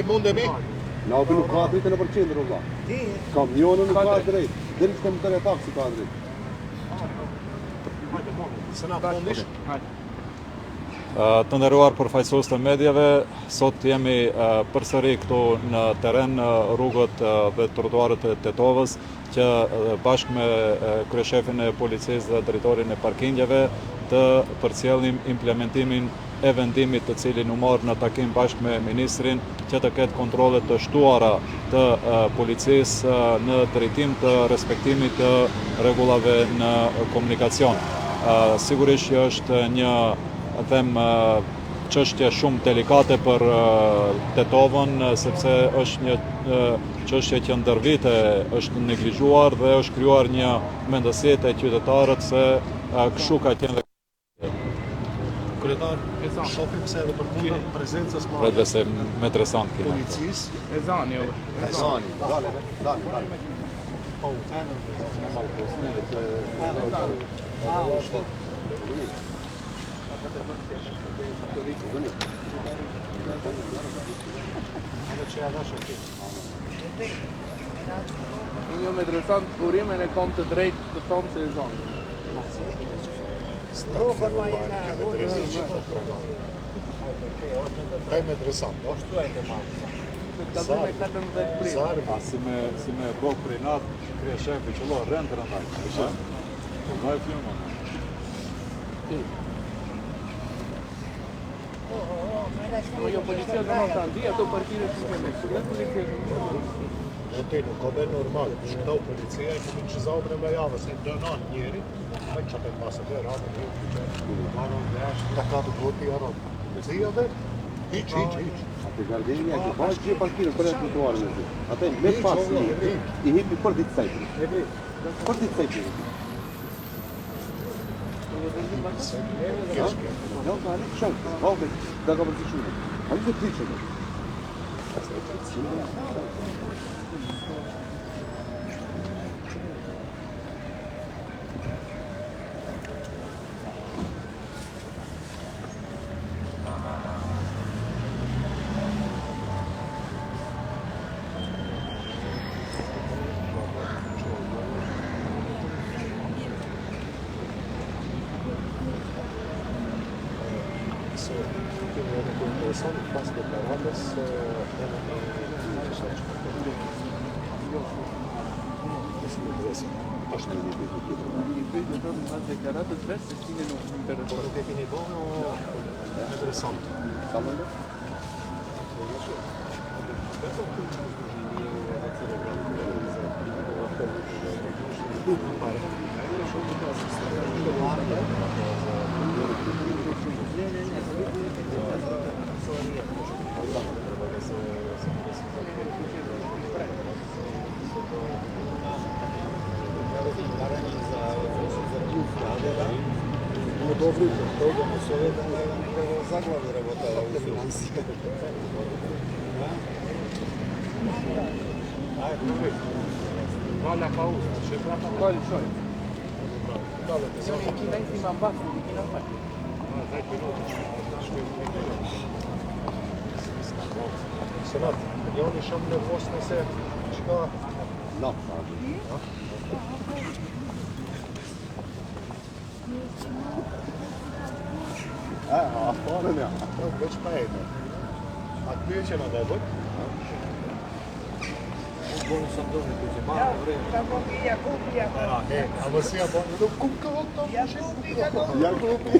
Mundemi? Laupi nuk ka dritë në përqendër, valla. Kamionën nuk ka drejt. Deri që të më taksi ka drejt. Se na fundish? Të nderuar përfaqësues të medjave, sot jemi përsëri këtu në teren rrugët dhe trotuarët e Tetovës, që bashkë me kryeshefin e policisë dhe drejtorin e parkingeve të përcjellim implementimin e vendimit të cilin u marr në takim bashkë me ministrin, që të ketë kontrole të shtuara të policisë në drejtim të respektimit të rregullave në komunikacion. Sigurisht që është një çështje shumë delikate për Tetovën, sepse është një çështje që ndër vite është neglizhuar dhe është krijuar një mendësie te qytetarët se kështu ka qenë. Kryetar, shohim se edhe për punën prezencës madhe. Edhe se me tresant kemi. Policisë. Ezani. Dale. Një me dresant kurimin e kom të drejt të tomë se e zonë. Kaj me dresant, o? Si me bok prej natë, krye shefi që lo rëndë rëndaj. Rëndaj filma. Jo, policia do në të ndi, ato parkire që keme. Nuk ka be normal, shkëtau policia e kemi që zaudre me javës, e dënan njeri, me që të pasë dhe ranë një maron dhe ashtë, të ka të goti aron. Policia dhe, hiq. Ate gardini e që bashkë që parkirën për e të trotuarën e zi. Ate me pasë i hipi për ditë sajtë. Për ditë sajtë. Jo, ka ali shumë. Ove, da ka përti shumë. Ali dhe të shumë. Pas deklaratës e në Ashtë një një I bëjt dhe të në deklaratës vetë se s'kine nuk në përre. Por nuk e kini bono interesant. Sa më ndë? Dobri, toga mu se vede nekako zaglavi работала u finansije. Vala pauza, c'è prata quale c'è? Sono in chi lei si man basta di chi non fa. Senat, joni shumë nervos nëse çka Afarën ja. veç pa ejtë. Atë pyje që në dhe bëjt? Bonë së ndonjë të që marë në vrejnë. A mësia bonë, nuk kum ka hëtë të më Jakupi.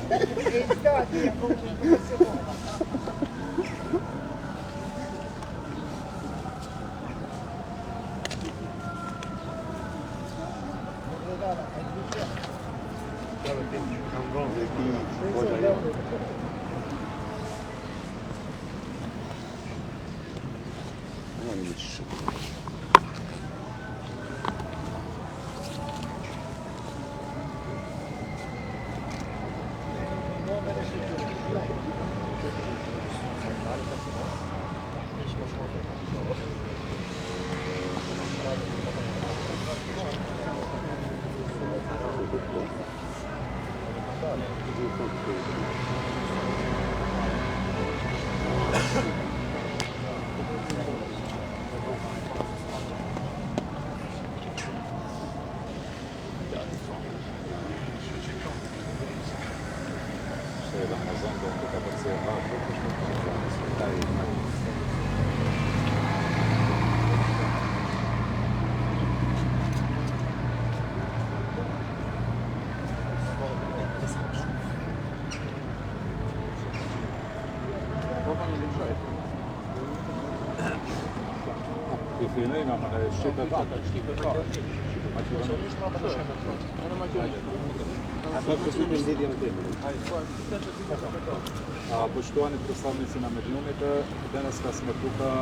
Poštovani predstavnici na Медиумите, danas smo tuka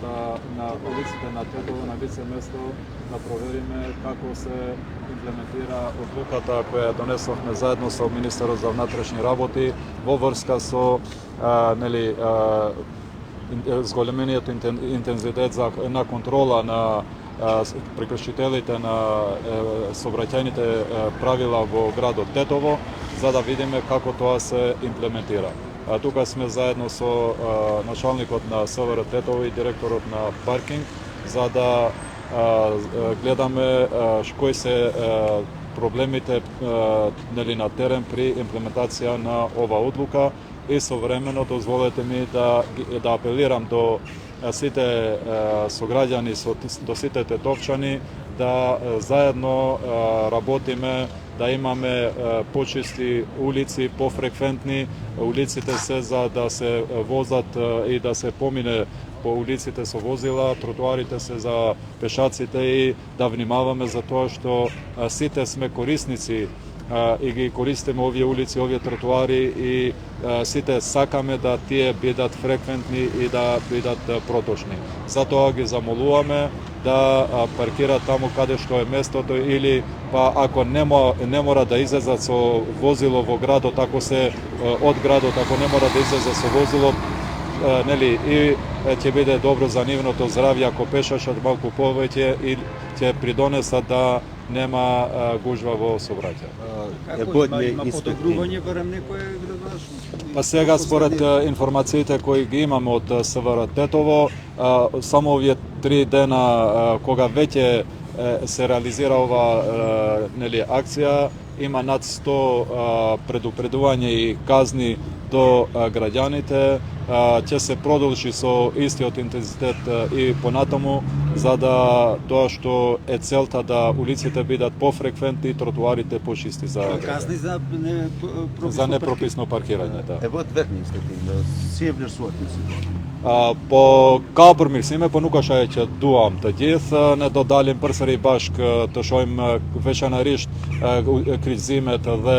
da na ulicите na Tetovo, na lice mesto, da proverime kako se implementira odlukата koja je donesохме zajedno sa ministrom za внутрішні работи во врска со зголемениот интензитет на контрола на prekršitelите na saobraćajните pravila во градот Тетово, за да видиме како тоа се имплементира. Тука сме заедно со началникот на СВР Тетово и директорот на паркинг, за да гледаме кои се проблемите на терен при имплементација на ова одлука и современо дозволете ми да апелирам до сите сограѓани, до сите тетовчани да заедно работиме, да имаме почисти улици, пофреквентни. Улиците се за да се возат и да се помине по улиците со возила, тротуарите се за пешаците и да внимаваме за тоа што сите сме корисници и ги користиме овие улици, овие тротуари и сите сакаме да тие бидат фреквентни и да бидат проточни. Затоа ги замолуваме да паркираат таму каде што е местото или па ако не мора да излезат со возило во градот, ако се од градот, ако не мора да излезат со возило, нели и ќе биде добро за нивното здравје ако пешачат малку повеќе и ќе придонесат да нема гужва во сообраќај. Има подобрување барем некој градаш? Па сега според информациите кои ги имаме од СВР Тетово, само овие 3 дена кога веќе се реализира ова акција, има над 100 предупредувања и казни до граѓаните, ќе се продолжи со истиот интензитет и понатаму, за да тоа што е целта да улиците бидат пофреквентни и тротуарите почисти за казни за непрописно паркирање. E văd vetnikstin, si e vlerësuar kjo situatë? Po ka përmirësime, po nuk është ajo që duam të gjithë. Ne do dalim përsëri bashkë të shohim veçanërisht kryqëzimet dhe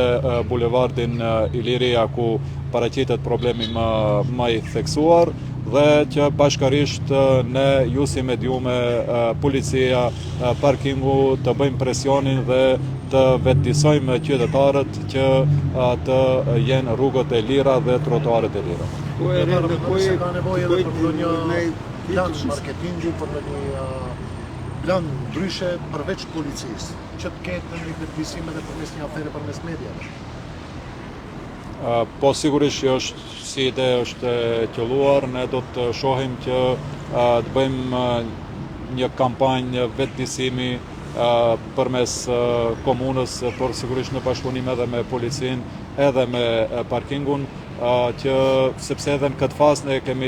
bulevardin Iliria ku paraqitet problemi më i theksuar dhe që bashkarisht ne ju si Mediume, policia, parkingu të bëjmë presionin dhe të vetëdijsojmë qytetarët që të jenë rrugët e lira dhe trotuarët e lira. Se ka nevojë edhe për një plan marketingu, për një plan ndryshe përveç policisë, që të ketë një vetëdijsim edhe përmes një afere përmes mediave. Po sigurisht që është si ide është e qelluar, ne do të shohim që të bëjmë një kampanjë vetëdijsimi përmes komunës, por sigurisht në bashkëpunim edhe me policinë edhe me parkingun, që sepse edhe në këtë fazë ne kemi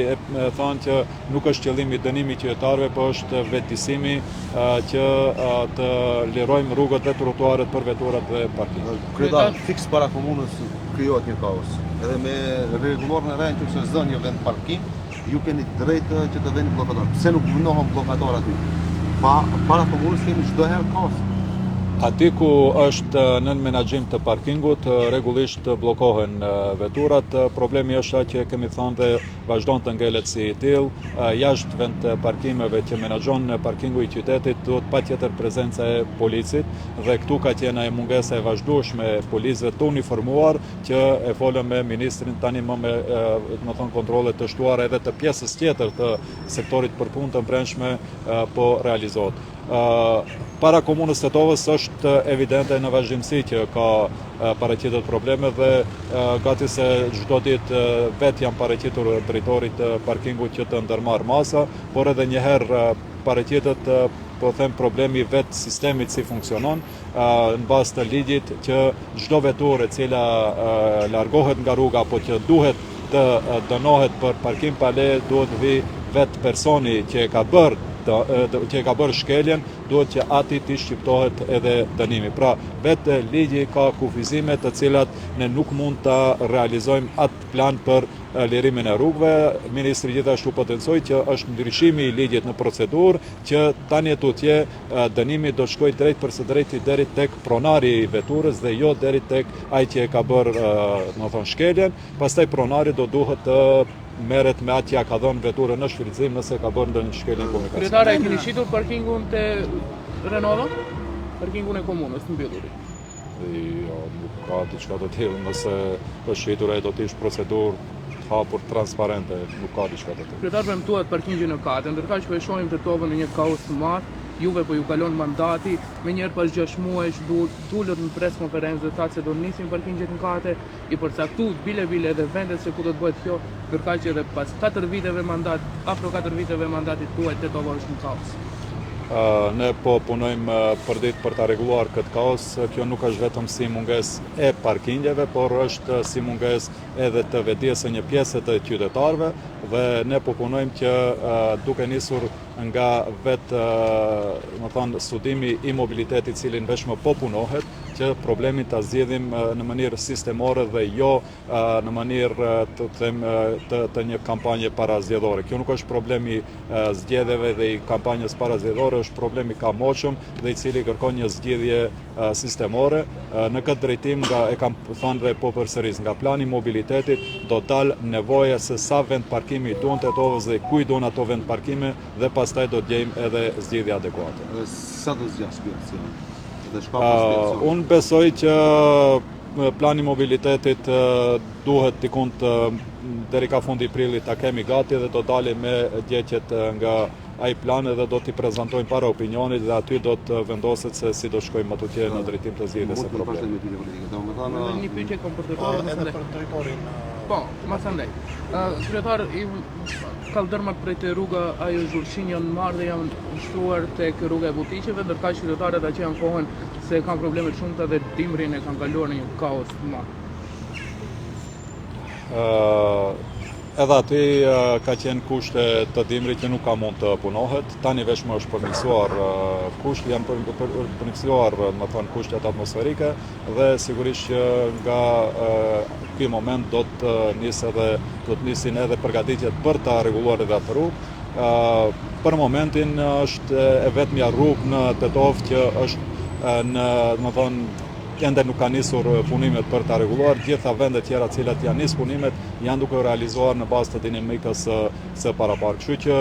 thënë që nuk është qëllimi dënimi qytetarëve, por është vetëdijsimi që të lirojmë rrugët dhe trotuarët për veturat dhe parkingun. Kryetari, fiks para komunës krijohet një kaos. Edhe me rregulloren e rend që se zon një vend parkim, ju keni drejtë që të veni bllokator. Pse nuk vënohen bllokator aty? Para komunës kemi çdo herë kaos. Aty ku është nën menaxhim të parkingut, rregullisht bllokohen veturat. Problemi është që kemi thënë dhe vazhdon të ngelet si i tillë, jashtë vend parkimeve që menaxhon parkingu i qytetit duhet patjetër prezenca e policit dhe këtu ka qenë e mungesa e vazhdueshme e policëve të uniformuar që e folëm me ministrin tani më me kontrole të shtuara edhe të pjesës tjetër të sektorit për punë të brendshme po realizohet. Para komunës Tetovës është evidente në vazhdimsi që ka paraqitet probleme dhe gati se çdo ditë vetë janë paraqitur drejtorit të parkingut që të ndërmarr masa, por edhe një herë paraqitet po them problemi vetë sistemit si funksionon në bazë të ligjit që çdo veturë e cila largohet nga rruga apo që duhet të dënohet për parkim pa leje, duhet vi vetë personi që e ka bërë shkeljen, duhet që ati t'i shqiptohet edhe dënimi. Pra, vetë ligji ka kufizime të cilat ne nuk mund të realizojmë atë plan për lirimin e rrugëve. Ministri gjithashtu potencoi që është ndryshimi i ligjit në procedurë, që tani tutje dënimi do shkojë drejt për së drejti deri tek pronari i veturës dhe jo deri tek ai që e ka bërë shkeljen. Pastaj pronari do duhet të merret me atë që ja ka dhënë veturën në shfrytëzim nëse ka bërë ndonjë shkelje komunikacioni. Kryetare, e keni shitur parkingun te Renova? Parkingun e komunës të mbyllurit. Jo, nuk ka diçka të tillë, nëse është shitur ai do të ishte procedurë hapur transparente, nuk ka diçka të tillë. Kryetar, premtuat parkingi në kate, ndërkaq po e shohim Tetovën në një kaos të madh. Juve po ju kalon mandati, me njerë pas 6 muajsh dullët në pres konferencë dhe thatë se do nisin parkingjet në kate, i përcaktuar bile edhe vendet se ku do të bëhet kjo, ndërkaq edhe pas 4 viteve mandat, afro 4 viteve mandatit tuaj Tetova është në kaos. Ne po punojmë përdit për ta rregulluar këtë kaos. Kjo nuk është vetëm si mungesë e parkingjeve, por është si mungesë edhe të vetdijes së një pjese të qytetarëve dhe ne po punojmë që duke nisur nga vetë studimi i mobilitetit cilin veçmë po punohet, që problemin ta zgjidhim në mënyrë sistemore dhe jo në mënyrë të një kampanje parazgjedhore. Kjo nuk është problemi zgjedhjeve dhe i kampanjës parazgjedhore, është problemi kamoqëm dhe i cili kërkon një zgjidhje sistemore. Në këtë drejtim, e kam thënë dhe po përsëris, nga plani mobilitetit do dalë nevoja se sa vend parkimi duan Tetovës dhe kuj duan ato vend parkime dhe pastaj do të gjejmë edhe zgjidhje adekuate. Sa do zgjas ky Unë besoj që plani mobilitetit duhet tikun deri ka fundi prillit ta kemi gati dhe do dalim me gjëqet nga ai plan dhe do t'i prezantojmë para opinionit dhe aty do të vendoset se si do shkojmë atje në drejtim të zgjidhjes së problemit. Një pyetje kom për drejtorin. Edhe për drejtorin. Po, masandej. Kryetar, kaldërmat prej të rruga ajo Zhurqin janë marrë dhe janë shtruar tek rruga e Butiqeve, ndërkaq qytetarët që janë kohën se kanë probleme të shumta dhe dimrin e kanë kaluar në një kaos të madh. Edhe aty ka qenë kushte të dimrit që nuk ka mund të punohet. Tani vetëm është përmirësuar kushte, janë përmirësuar, kushtet atmosferike dhe sigurisht që nga ky moment do të nisin edhe përgatitjet për ta rregulluar edhe atë rrugë. Për momentin është e vetmja rrugë në Tetovë që është ende nuk ka nisur punimet për ta rregulluar. Gjitha vendet tjera të cilat janë nis punimet janë duke realizuar në bazë të dinamikës së paraparë. Kështu që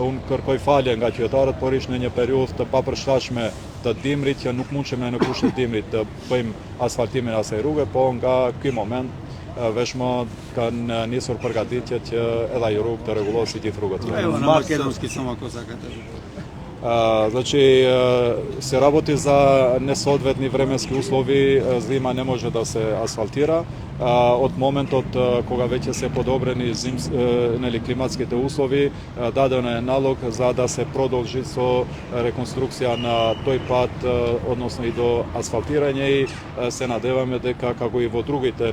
unë kërkoj falje nga qytetarët, por ishte në një periudhë të papërshtatshme të dimrit që nuk mundshim në kushtet e dimrit të bëjmë asfaltimin e asaj rruge, po nga ky moment vetëm kanë nisur përgatitjet që edhe ajo rrugë të rregullohet si gjithë rrugët. Znači, se работи за несоодветни временски услови, зима не може да се асфалтира. Од моментот кога веќе се подобрени климатските услови, даден е налог за да се продолжи со реконструкција на тој пат, односно и до асфалтирање, и се надеваме дека како и во другите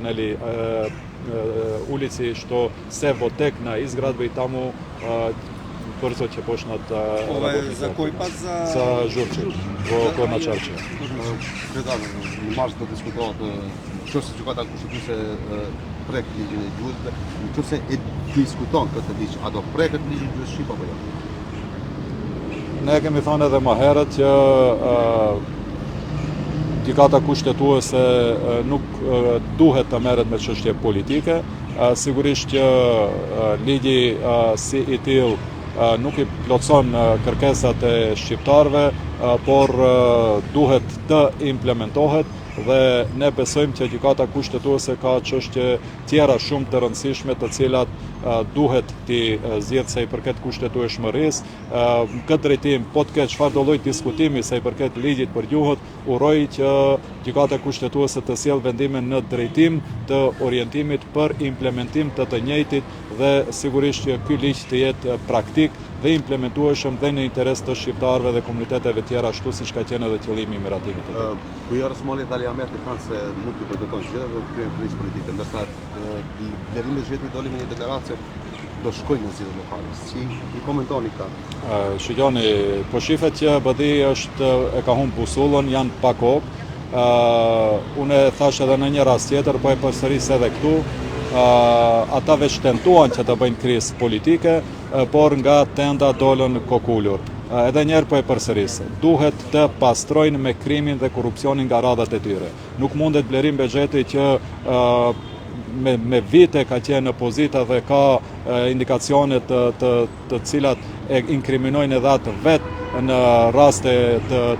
улици што се во тек на изградба и таму бързо ќе почнат работите. За кој пат? За Журчин, во Горна Чарчија. Не може да дискутуват што се чука таку што се проект ligjin e gjuzve, nëse e diskuton këtë ligj, a do preket ligji i gjuzve shqip apo jo? Ne kemi thënë edhe më herët që gjykata kushtetuese nuk duhet të merret me çështje politike. Sigurisht që ligji si i tillë nuk i plotson kërkesat e shqiptarëve, por duhet të implementohet dhe ne besojmë që gjykata kushtetuese ka çështje tjera shumë të rëndësishme të cilat duhet të zgjedhë sa i përket kushtetueshmërisë. Këtë drejtim, po të ketë çfarëdo lloj diskutimi sa i përket ligjit për gjuhët, uroj që gjykata kushtetuese të sjellë vendimin në drejtim të orientimit për implementim të njëjtit dhe sigurisht që ky ligj të jetë praktik dhe implementueshëm dhe në interes të shqiptarëve dhe komuniteteve tjera, ashtu siç ka qenë edhe qëllimi i miratimit. Kujara Smali Italiamet i thanë se nuk i përdoton gjë dhe kryen krizë politike, ndërsa i Blerimit Zhvetmi doli me një deklaracië do shkojnë në zgjedhjet lokale. Si i komentoni këtë? Shikoni, po shifet që BDI e ka humbur busullën, janë pa kohë. Unë thash edhe në një rast tjetër, po e përsëris edhe këtu. Ata veç tentuan që të bëjnë krizë politike, por nga tenda dolën kokullur. Edhe njerë po e përsëris, duhet të pastrojnë me krimin dhe korrupsionin nga radhat e tyre. Nuk mundet Blerim Bexheti që me vite ka qenë në pozita dhe ka indikacione të cilat e inkriminojnë edhe atë vetë në raste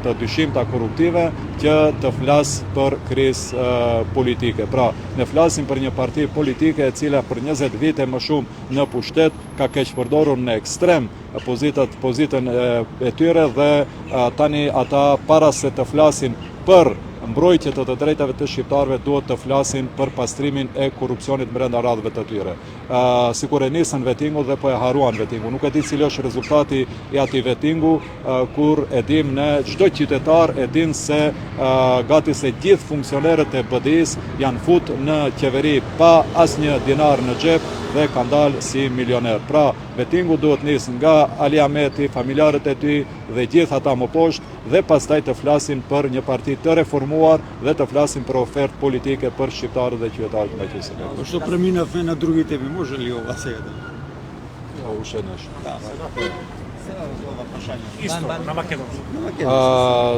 të dyshimta korruptive që të flasë për krizë politike. Pra, ne flasim për një parti politike e cila për 20 vite më shumë në pushtet ka keqpërdorur në ekstrem pozitën e tyre dhe tani ata para se të flasin për mbrojtje të drejtave të shqiptarëve duhet të flasin për pastrimin e korrupsionit brenda radhëve të tyre. Sikur e nisën vettingu dhe po e haruan vettingu. Nuk e di cili është rezultati i atij vettingu, kur e dim ne çdo qytetar e din se gati se gjithë funksionerët e BDI-s janë fut në qeveri pa asnjë dinar në xhep dhe kanë dalë si milioner. Pra, vettingu duhet nis nga Ali Ahmeti, familjarët e tij dhe gjithë ata më poshtë dhe pastaj të flasin për një parti të reformuar dhe të flasin për ofertë politike për shqiptarët dhe qytetarët e Maqedonisë. Što преминавме на други теми, може ли ова сега да? Уште нешто. Isto, na Македонски.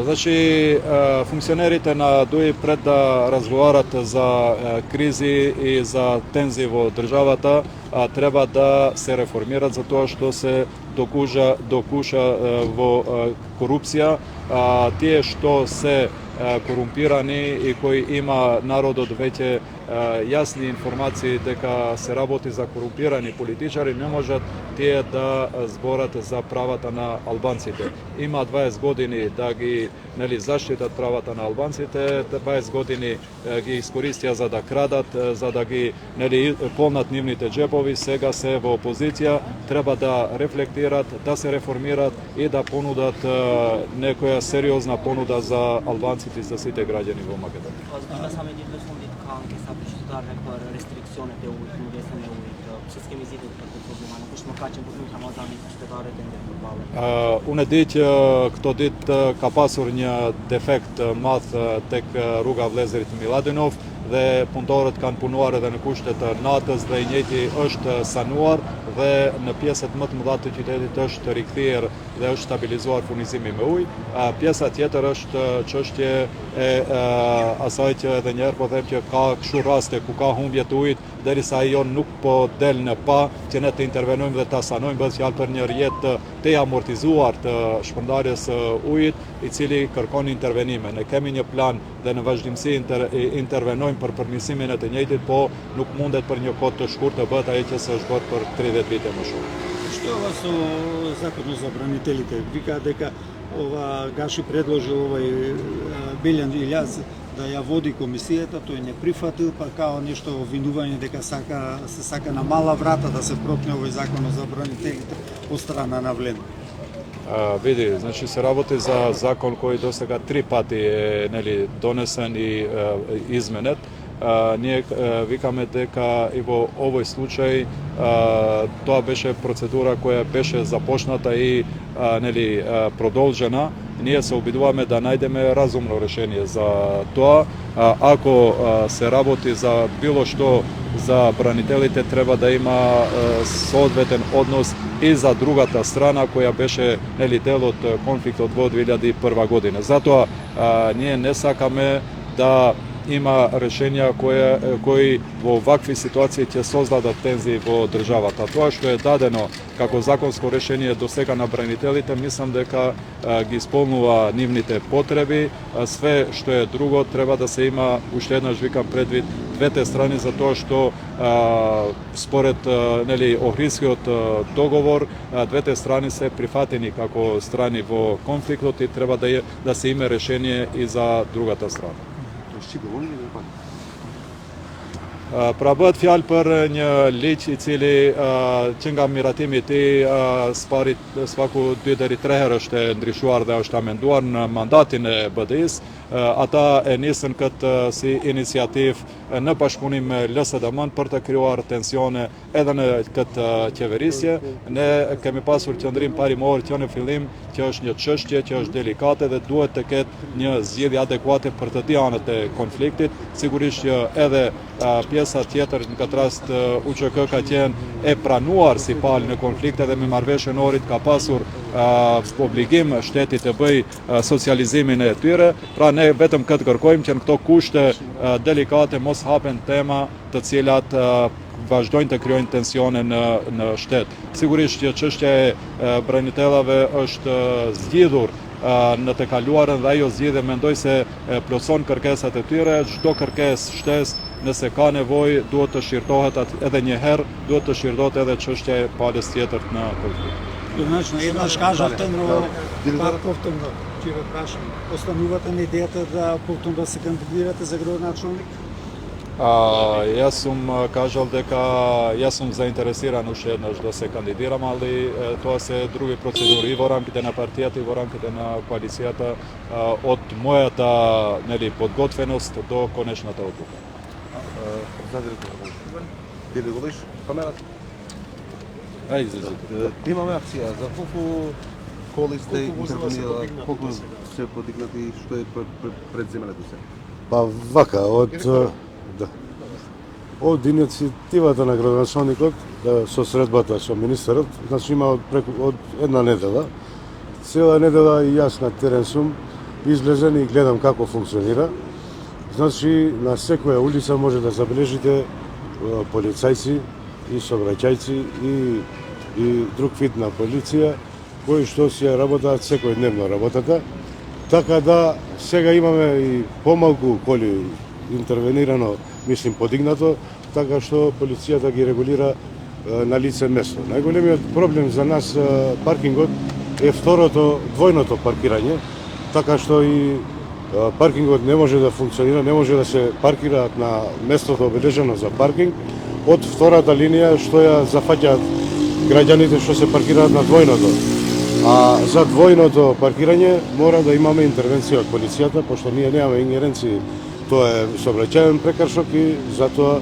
Значи, функционерите на ДУИ пред да разговарат за кризи и за тензии во државата, треба да се реформират за тоа што се докуша во корупција. Тие што се корумпирани и кои има народот веќе јасни информации дека се работи за корумпирани политичари, не можат тие да зборат за правата на албанците. Има 20 години да ги заштитат правата на албанците, 20 години ги искористија за да крадат, за да ги полнат нивните джепови, сега се во опозиција, треба да рефлектират, да се реформират и да понудат некоја сериозна понуда за албанците и за сите граѓани во Македонија. Doar pe restricțiune de uit, nu de să ne uit. Ce schemi zi de problema, nu știu măcar ce putem Ramazani qytetare të ndërkombëtare. Unë e di që këto ditë ka pasur një defekt madh tek rruga Vëllezërit Miladinov dhe punëtorët kanë punuar edhe në kushte të natës dhe i njëjti është sanuar dhe në pjesët më të mëdha të qytetit është rikthyer dhe është stabilizuar furnizimi me ujë. Pjesa tjetër është çështje e asaj që edhe një herë po them që ka kështu raste ku ka humbje të ujit derisa ajo nuk po del në pa që ne të intervenojmë dhe ta sanojmë, bëhet fjalë për një rjetë të amortizuar të shpërndarjes së ujit i cili kërkon intervenime. Ne kemi një plan dhe në vazhdimsi intervenojmë për përmirësimin e të njëjtit, po nuk mundet për një kohë të shkurtër të bëhet ajo që s'është bërë për 30 vite më shumë. Што ова со законот за бранителите? Вика дека ова Гаши предложил овај Белјан Илјаз да ја води комисијата, тој не прифатил, па као нешто обвинување дека се сака на мала врата да се пропне овој законот за бранителите од страна на Влен. Vidi, znači se работи за закон кој до сега 3 пати е донесен и изменет. Ние викаме дека и во овој случај тоа беше процедура која беше започната и продолжена. Ние се обидуваме да најдеме разумно решение за тоа. Ако се работи за било што за бранителите, треба да има соодветен однос и за другата страна која беше дел од конфликтот во 2001 година. Затоа ние не сакаме да ima rješenja koji u ovakvoj situaciji će sozdat tenziji vo državata. To što je dadeno kako zakonsko rješenje do сега na branitelite, mislim дека ги исполнува нивните потреби, sve što je drugo treba da se ima, уште еднаш викам предвид, двете страни, за тоа што според Охридскиот договор двете страни се прифатени како страни во конфликтот и треба да се има решение и за другата страна. Pra bëhet fjalë për një ligj i cili që nga miratimi i tij sfaku 2 deri 3 herë është ndryshuar dhe është amenduar në mandatin e BDI-s. Ata e nisën këtë si iniciativë në bashkëpunim me LSDM-n për të krijuar tensione edhe në këtë qeverisje. Ne kemi pasur qëndrim parimor që në fillim që është një çështje që është delikate dhe duhet të ketë një zgjedhje adekuate për të dy anët e konfliktit. Sigurisht që edhe pjesa tjetër, në këtë rast UÇK ka qenë e pranuar si palë në konflikte dhe me marrëveshjen orit ka pasur obligim shteti të bëj socializimin e tyre. Pra ne vetëm këtë kërkojmë që në këto kushte delikate mos hapen tema të cilat vazhdojnë të krijojnë tensione në shtet. Sigurisht që çështja e branitelave është zgjidhur në të kaluarën dhe ajo zgjidhje mendoj se plotson kërkesat e tyre. Çdo kërkesë shtesë nëse ka nevojë duhet të shqyrtohet edhe një herë, duhet të shqyrtohet edhe çështja e palës tjetër në konflikt. Значи, еднаш кажавте, но пак повторно ќе ве прашам, останувате на идејата да повторно да се кандидирате за градоначалник? Ja sam kažal дека ja sam zainteresiran уште еднаш да се кандидирам, али тоа се други процедури и во рамките на партијата и во рамките на коалицијата од мојата подготвеност до конечната одлука. Ти ли говориш камерата? Имаме акција. За колку коли сте интервенирали, колку се подигнати, што е предземането се? Па вака, од иницијативата на градоначалникот со средбата со министерот, значи има од една недела. Цела недела и јас на терен сум излезен и гледам како функционира. Значи на секоја улица може да забележите полицајци и сообраќајци и друг вид на полиција кои што си ја работаат секојдневно работата. Така да сега имаме и помалку коли интервенирано, мислим подигнато, така што полицијата ги регулира на лице место. Најголемиот проблем за нас паркингот е второто двојното паркирање, така што и паркингот не може да функционира, не може да се паркираат на местото обележено за паркинг од втората линија што ја зафаќаат граѓаните што се паркираат на двојното. А за двојното паркирање мора да имаме интервенција од полицијата, пошто ние немаме ингеренции. Тоа е сообраќајен прекршок и затоа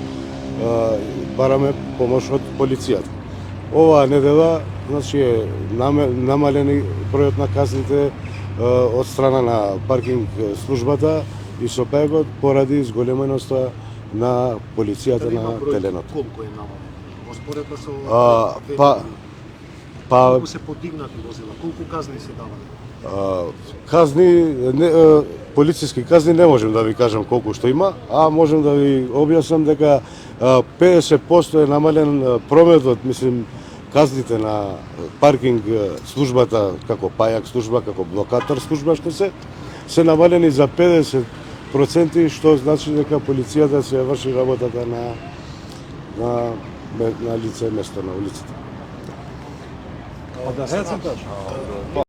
бараме помош од полицијата. Оваа недела значи е намалени бројот на казните од страна на паркинг службата и СОПЕГот поради зголеменоста на полицијата на теренот. Колку е намалено? Споредба со колку се подигнати возила, колку казни се дават? Казни, полициски казни не можем да ви кажам колку што има, а можем да ви објаснам дека 50% е намален прометот, мислим, казните на паркинг службата, како пајак служба, како блокатор служба, што се намалени за 50%, што значи дека полицијата се врши работата на лице место на улицата.